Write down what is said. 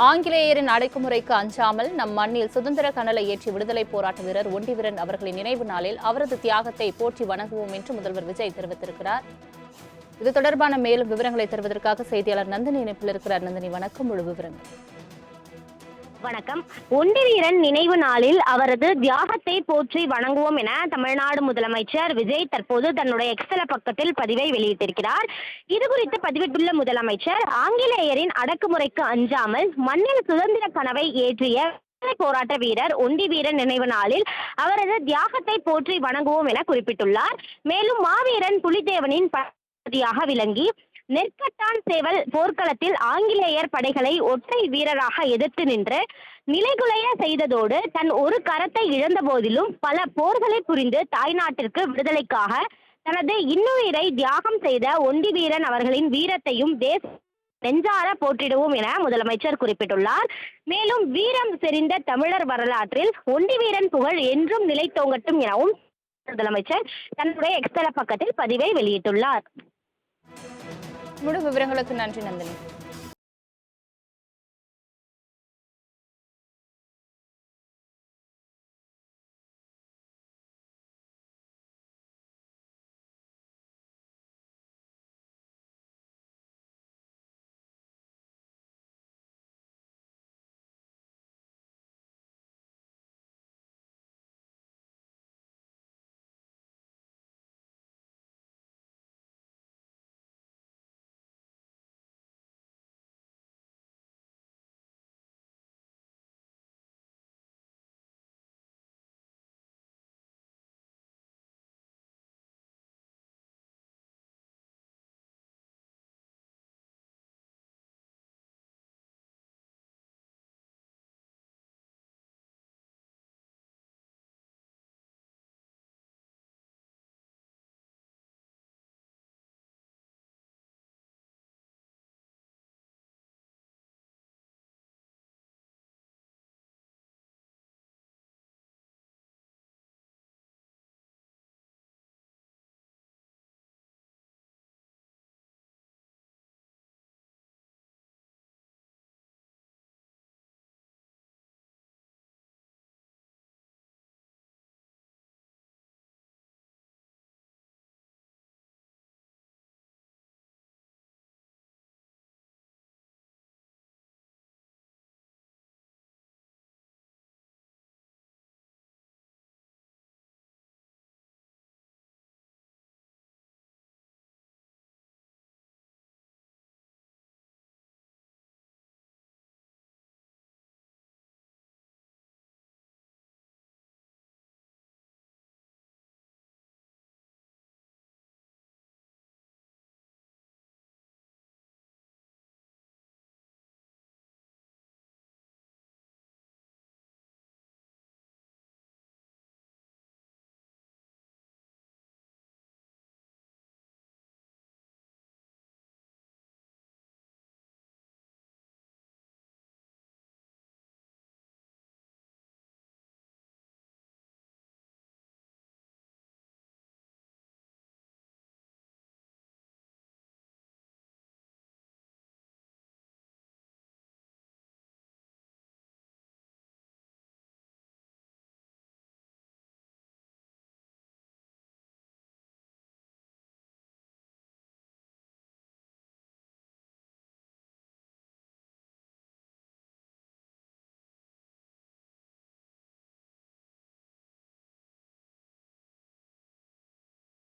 ஆங்கிலேயரின் அடக்குமுறைக்கு அஞ்சாமல் நம் மண்ணில் சுதந்திர கனலை ஏற்றி விடுதலை போராட்ட வீரர் ஒண்டிவீரன் அவர்களின் நினைவு நாளில் அவரது தியாகத்தை போற்றி வணங்குவோம் என்று முதல்வர் விஜய் தெரிவித்திருக்கிறார். இது தொடர்பான மேலும் விவரங்களை தருவதற்காக செய்தியாளர் நந்தினி இணைப்பில் இருக்கிறார். நந்தினி, வணக்கம். முழு விவரங்கள். வணக்கம். ஒண்டிவீரன் நினைவு நாளில் அவரது தியாகத்தை போற்றி வணங்குவோம் என தமிழ்நாடு முதலமைச்சர் விஜய் தற்போது தன்னுடைய எக்ஸ்தல பக்கத்தில் பதிவை வெளியிட்டிருக்கிறார். இதுகுறித்து பதிவிட்டுள்ள முதலமைச்சர், ஆங்கிலேயரின் அடக்குமுறைக்கு அஞ்சாமல் மண்ணில் சுதந்திர கனவை ஏற்றிய போராட்ட வீரர் ஒண்டிவீரன் நினைவு நாளில் அவரது தியாகத்தை போற்றி வணங்குவோம் என குறிப்பிட்டுள்ளார். மேலும் மாவீரன் புலித்தேவனின் பகுதியாக விளங்கி நெற்கட்டான் சேவல் போர்க்களத்தில் ஆங்கிலேயர் படைகளை ஒற்றை வீரராக எதிர்த்து நின்று நிலைகுலைய செய்ததோடு தன் ஒரு கரத்தை இழந்த போதிலும் பல போர்களை புரிந்து தாய்நாட்டிற்கு விடுதலைக்காக தனது இன்னுயிரை தியாகம் செய்த ஒண்டிவீரன் அவர்களின் வீரத்தையும் தேச நெஞ்சார போற்றிடுவோம் என முதலமைச்சர் குறிப்பிட்டுள்ளார். மேலும் வீரம் செறிந்த தமிழர் வரலாற்றில் ஒண்டிவீரன் புகழ் என்றும் நிலைத்தோங்கட்டும் எனவும் முதலமைச்சர் தன்னுடைய எக்ஸ்தல பக்கத்தில் பதிவை வெளியிட்டுள்ளார். முழு விவரங்களுக்கு நன்றி நந்தினி.